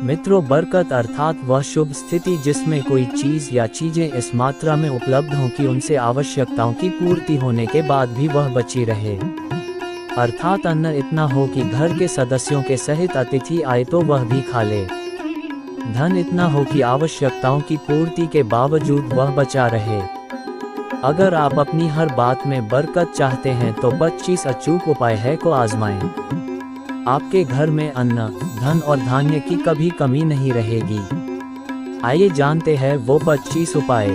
मित्रों, बरकत अर्थात वह शुभ स्थिति जिसमें कोई चीज या चीजें इस मात्रा में उपलब्ध हों कि उनसे आवश्यकताओं की पूर्ति होने के बाद भी वह बची रहे। अर्थात अन्न इतना हो कि घर के सदस्यों के सहित अतिथि आए तो वह भी खा ले। धन इतना हो कि आवश्यकताओं की पूर्ति के बावजूद वह बचा रहे। अगर आप अपनी हर बात में बरकत चाहते हैं तो 25 अचूक उपाय है को आजमाएं। आपके घर में अन्न, धन और धान्य की कभी कमी नहीं रहेगी। आइए जानते हैं वो 25 उपाय।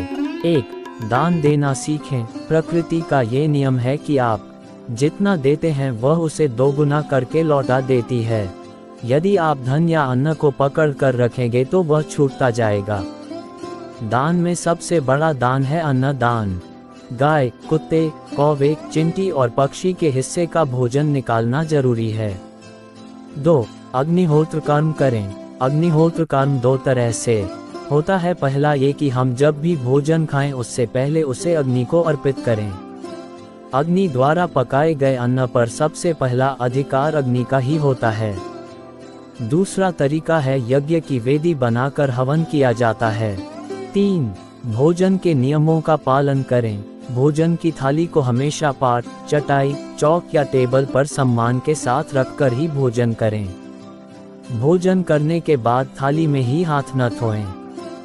1. दान देना सीखें। प्रकृति का ये नियम है कि आप जितना देते हैं वह उसे दोगुना करके लौटा देती है। यदि आप धन या अन्न को पकड़ कर रखेंगे तो वह छूटता जाएगा। दान में सबसे बड़ा दान है अन्न दान। गाय, कुत्ते, कौवे, चिंटी और पक्षी के हिस्से का भोजन निकालना जरूरी है। 2. अग्निहोत्र कर्म करें। अग्निहोत्र कर्म 2 तरह से होता है। पहला ये कि हम जब भी भोजन खाएं उससे पहले उसे अग्नि को अर्पित करें। अग्नि द्वारा पकाए गए अन्न पर सबसे पहला अधिकार अग्नि का ही होता है। दूसरा तरीका है यज्ञ की वेदी बनाकर हवन किया जाता है। 3. भोजन के नियमों का पालन करें। भोजन की थाली को हमेशा पाट, चटाई, चौक या टेबल पर सम्मान के साथ रखकर ही भोजन करें। भोजन करने के बाद थाली में ही हाथ न धोएं।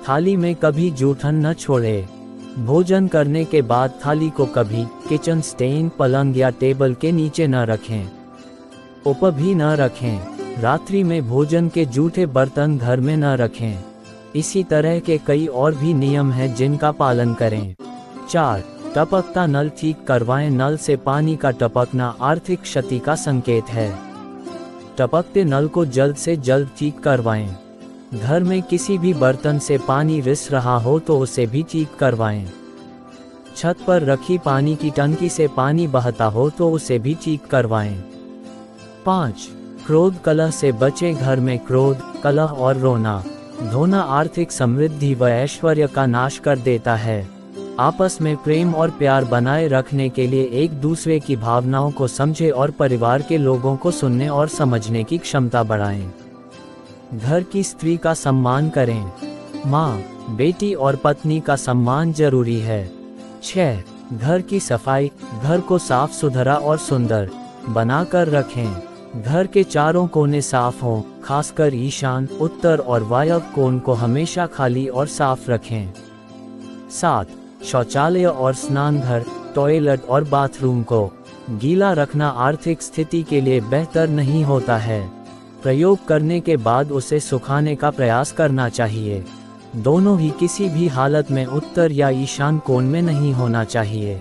थाली में कभी जूठन न छोड़ें। भोजन करने के बाद थाली को कभी किचन स्टैंड, पलंग या टेबल के नीचे न रखें। ऊपर भी न रखें। रात्रि में भोजन के जूठे बर्तन घर में न रखें। इसी तरह के कई और भी नियम हैं जिनका पालन करें। 4. टपकता नल ठीक करवाएं। नल से पानी का टपकना आर्थिक क्षति का संकेत है। टपकते नल को जल्द से जल्द ठीक करवाएं। घर में किसी भी बर्तन से पानी रिस रहा हो तो उसे भी ठीक करवाएं। छत पर रखी पानी की टंकी से पानी बहता हो तो उसे भी ठीक करवाएं। 5. क्रोध कलह से बचें। घर में क्रोध, कलह और रोना धोना आर्थिक समृद्धि व ऐश्वर्य का नाश कर देता है। आपस में प्रेम और प्यार बनाए रखने के लिए एक दूसरे की भावनाओं को समझें और परिवार के लोगों को सुनने और समझने की क्षमता बढ़ाएं। घर की स्त्री का सम्मान करें। माँ, बेटी और पत्नी का सम्मान जरूरी है। 6. घर की सफाई। घर को साफ सुथरा और सुंदर बनाकर रखें। घर के चारों कोने साफ हों, खासकर ईशान, उत्तर और वायव्य कोण को हमेशा खाली और साफ रखें। 7. शौचालय और स्नानघर, टॉयलेट और बाथरूम को गीला रखना आर्थिक स्थिति के लिए बेहतर नहीं होता है। प्रयोग करने के बाद उसे सुखाने का प्रयास करना चाहिए। दोनों ही किसी भी हालत में उत्तर या ईशान कोण में नहीं होना चाहिए।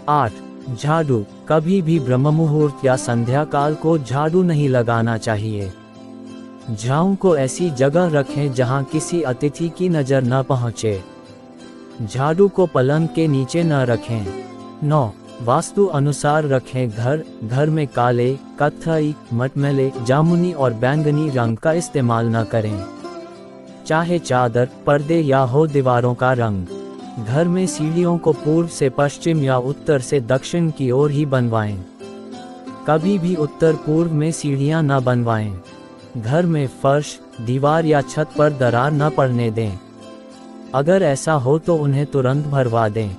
8. झाड़ू। कभी भी ब्रह्म मुहूर्त या संध्या काल को झाड़ू नहीं लगाना चाहिए। झाड़ू को ऐसी जगह रखें जहां किसी अतिथि की नज़र न पहुंचे। झाड़ू को पलंग के नीचे न रखें। 9. वास्तु अनुसार रखें। घर में काले, कत्थई, मटमैले, जामुनी और बैंगनी रंग का इस्तेमाल न करें। चाहे चादर, पर्दे या हो दीवारों का रंग। घर में सीढ़ियों को पूर्व से पश्चिम या उत्तर से दक्षिण की ओर ही बनवाएं। कभी भी उत्तर पूर्व में सीढ़ियां न बनवाएं। घर में फर्श, दीवार या छत पर दरार न पड़ने दें। अगर ऐसा हो तो उन्हें तुरंत भरवा दें।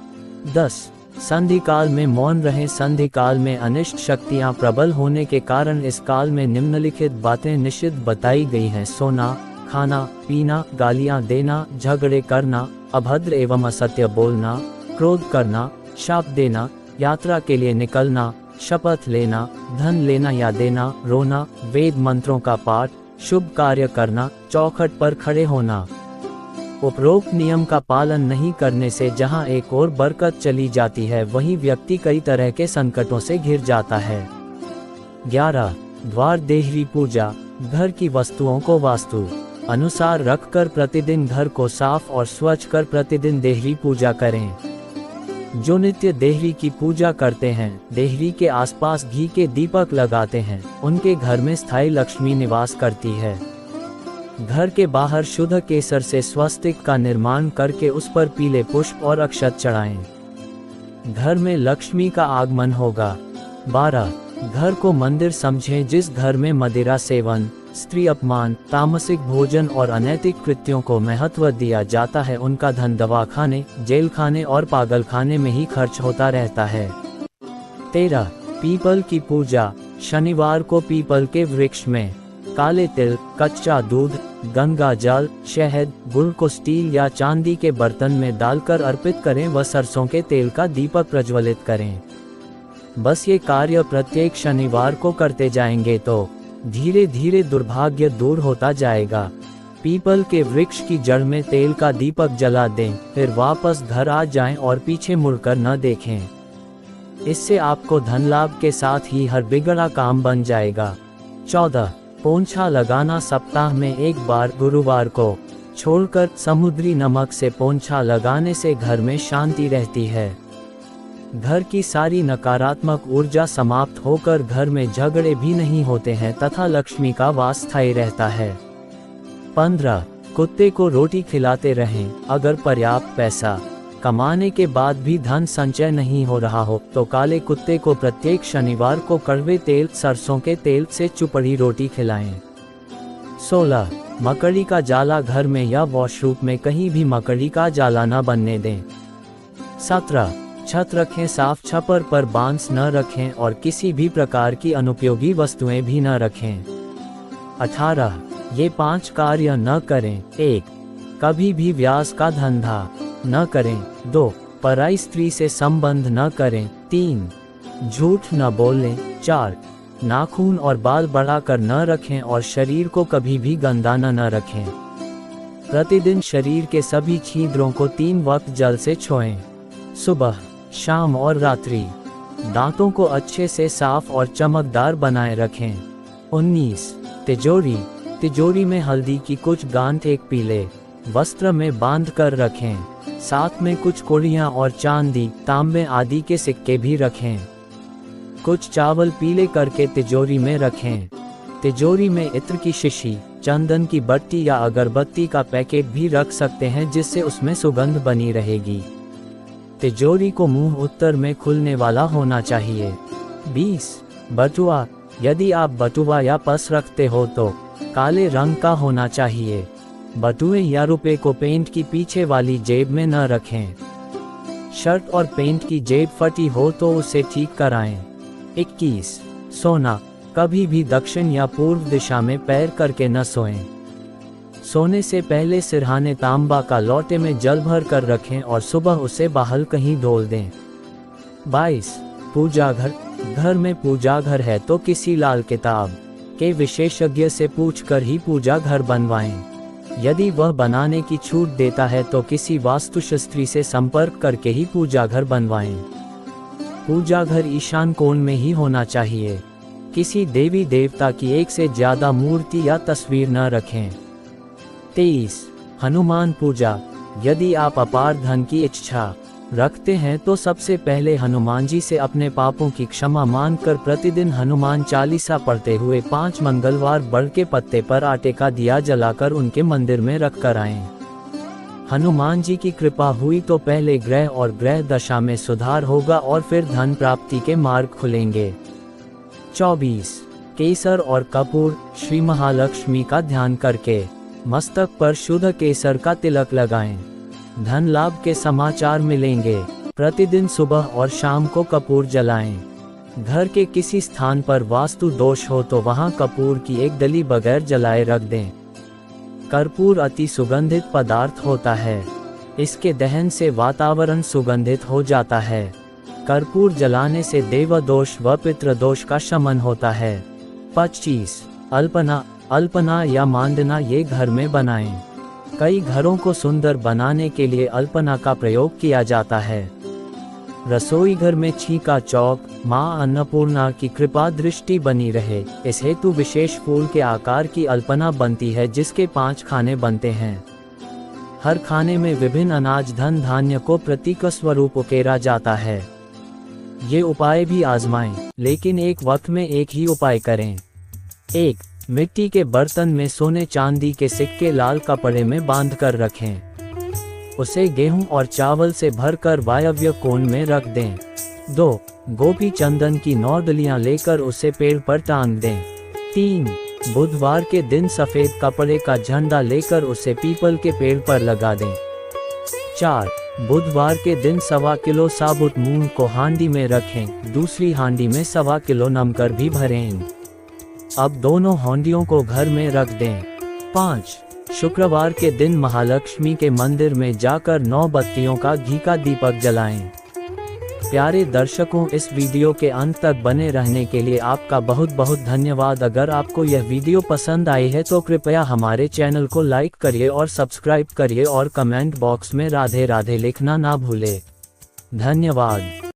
10. संधि काल में मौन रहें। संधि काल में अनिष्ट शक्तियां प्रबल होने के कारण इस काल में निम्नलिखित बातें निषिद्ध बताई गई हैं: सोना, खाना, पीना, गालियां देना, झगड़े करना, अभद्र एवं असत्य बोलना, क्रोध करना, शाप देना, यात्रा के लिए निकलना, शपथ लेना, धन लेना या देना, रोना, वेद मंत्रों का पाठ, शुभ कार्य करना, चौखट पर खड़े होना। उपरोक्त नियम का पालन नहीं करने से जहां एक और बरकत चली जाती है वहीं व्यक्ति कई तरह के संकटों से घिर जाता है। 11. द्वार देहरी पूजा। घर की वस्तुओं को वास्तु अनुसार रखकर प्रतिदिन घर को साफ और स्वच्छ कर प्रतिदिन देहरी पूजा करें। जो नित्य देहरी की पूजा करते हैं, देहरी के आसपास घी के दीपक लगाते हैं, उनके घर में स्थायी लक्ष्मी निवास करती है। घर के बाहर शुद्ध केसर से स्वस्तिक का निर्माण करके उस पर पीले पुष्प और अक्षत चढ़ाएं। घर में लक्ष्मी का आगमन होगा। 12. घर को मंदिर समझें। जिस घर में मदिरा सेवन, स्त्री अपमान, तामसिक भोजन और अनैतिक कृत्यों को महत्व दिया जाता है। उनका धन दवाखाने, जेल खाने और पागल खाने में ही खर्च होता रहता है। 13. पीपल की पूजा। शनिवार को पीपल के वृक्ष में काले तिल, कच्चा दूध, गंगा जल, शहद, गुड़ को स्टील या चांदी के बर्तन में डालकर अर्पित करें व सरसों के तेल का दीपक प्रज्वलित करें। बस ये कार्य प्रत्येक शनिवार को करते जाएंगे तो धीरे धीरे दुर्भाग्य दूर होता जाएगा। पीपल के वृक्ष की जड़ में तेल का दीपक जला दें, फिर वापस घर आ जाएं और पीछे मुड़कर न देखें। इससे आपको धन लाभ के साथ ही हर बिगड़ा काम बन जाएगा। 14. पोंछा लगाना। सप्ताह में एक बार गुरुवार को छोड़कर समुद्री नमक से पोंछा लगाने से घर में शांति रहती है। घर की सारी नकारात्मक ऊर्जा समाप्त होकर घर में झगड़े भी नहीं होते हैं तथा लक्ष्मी का वास स्थायी रहता है। 15. कुत्ते को रोटी खिलाते रहें। अगर पर्याप्त पैसा कमाने के बाद भी धन संचय नहीं हो रहा हो तो काले कुत्ते को प्रत्येक शनिवार को कड़वे तेल, सरसों के तेल से चुपड़ी रोटी खिलाएं। 16. मकड़ी का जाला। घर में या वॉशरूम में कहीं भी मकड़ी का जाला न बनने दें। 17. छत रखें साफ, छप्पर पर बांस न रखें और किसी भी प्रकार की अनुपयोगी वस्तुएं भी न रखें। 18. ये 5 कार्य न करें। 1. कभी भी व्यास का धंधा न करें। 2. पराई स्त्री से संबंध न करें। 3. झूठ न बोलें। 4. नाखून और बाल बढ़ाकर न रखें और शरीर को कभी भी गंदा न रखें। प्रतिदिन शरीर के सभी छिद्रों को 3 वक्त जल से छुएं, सुबह, शाम और रात्रि। दांतों को अच्छे से साफ और चमकदार बनाए रखें। 19. तिजोरी। तिजोरी में हल्दी की कुछ गांठ एक पीले वस्त्र में बांध कर रखें। साथ में कुछ कौड़ियां और चांदी, तांबे आदि के सिक्के भी रखें। कुछ चावल पीले करके तिजोरी में रखें। तिजोरी में इत्र की शीशी, चंदन की बत्ती या अगरबत्ती का पैकेट भी रख सकते हैं जिससे उसमें सुगंध बनी रहेगी। तिजोरी को मुंह उत्तर में खुलने वाला होना चाहिए। 20. बटुआ। यदि आप बटुआ या पर्स रखते हो तो काले रंग का होना चाहिए। बटुए या रुपए को पेंट की पीछे वाली जेब में न रखें। शर्ट और पेंट की जेब फटी हो तो उसे ठीक कराएं। 21. सोना। कभी भी दक्षिण या पूर्व दिशा में पैर करके न सोएं। सोने से पहले सिरहाने तांबा का लोटे में जल भर कर रखें और सुबह उसे बाहर कहीं डोल दें। 22. पूजा घर। घर में पूजा घर है तो किसी लाल किताब के विशेषज्ञ से पूछकर ही पूजा घर बनवाएं। यदि वह बनाने की छूट देता है तो किसी वास्तुशास्त्री से संपर्क करके ही पूजा घर बनवाएं। पूजा घर ईशान कोण में ही होना चाहिए। किसी देवी देवता की एक से ज्यादा मूर्ति या तस्वीर न रखें। 23. हनुमान पूजा। यदि आप अपार धन की इच्छा रखते हैं तो सबसे पहले हनुमान जी से अपने पापों की क्षमा मांगकर प्रतिदिन हनुमान चालीसा पढ़ते हुए 5 मंगलवार बड़ के पत्ते पर आटे का दिया जलाकर उनके मंदिर में रख कर आएं। हनुमान जी की कृपा हुई तो पहले ग्रह और ग्रह दशा में सुधार होगा और फिर धन प्राप्ति के मार्ग खुलेंगे। 24. केसर और कपूर। श्री महालक्ष्मी का ध्यान करके मस्तक पर शुद्ध केसर का तिलक लगाएं। धन लाभ के समाचार मिलेंगे। प्रतिदिन सुबह और शाम को कपूर जलाएं। घर के किसी स्थान पर वास्तु दोष हो तो वहां कपूर की एक डली बगैर जलाए रख दें। कर्पूर अति सुगंधित पदार्थ होता है। इसके दहन से वातावरण सुगंधित हो जाता है। कर्पूर जलाने से देव दोष व पितृ दोष का शमन होता है। 25. अल्पना। अल्पना या मांडना ये घर में बनाएं। कई घरों को सुंदर बनाने के लिए अल्पना का प्रयोग किया जाता है। रसोई घर में छीका चौक, माँ अन्नपूर्णा की कृपा दृष्टि बनी रहे, इस हेतु विशेष फूल के आकार की अल्पना बनती है जिसके 5 खाने बनते हैं। हर खाने में विभिन्न अनाज धन धान्य को प्रतीक स्वरूप उकेरा जाता है। ये उपाय भी आजमाएं, लेकिन एक वक्त में एक ही उपाय करें। 1. मिट्टी के बर्तन में सोने चांदी के सिक्के लाल कपड़े में बांध कर रखें। उसे गेहूं और चावल से भरकर वायव्य कोण में रख दें। 2. गोपी चंदन की 9 डलियां लेकर उसे पेड़ पर टांग दें। 3. बुधवार के दिन सफेद कपड़े का झंडा लेकर उसे पीपल के पेड़ पर लगा दें। 4. बुधवार के दिन 1.25 किलो साबुत मूंग को हांडी में रखें, दूसरी हांडी में 1.25 किलो नमकर भी भरें। अब दोनों हांडियों को घर में रख दें। 5. शुक्रवार के दिन महालक्ष्मी के मंदिर में जाकर 9 बत्तियों का घी का दीपक जलाएं। प्यारे दर्शकों, इस वीडियो के अंत तक बने रहने के लिए आपका बहुत बहुत धन्यवाद। अगर आपको यह वीडियो पसंद आई है तो कृपया हमारे चैनल को लाइक करिए और सब्सक्राइब करिए और कमेंट बॉक्स में राधे राधे लिखना ना भूले। धन्यवाद।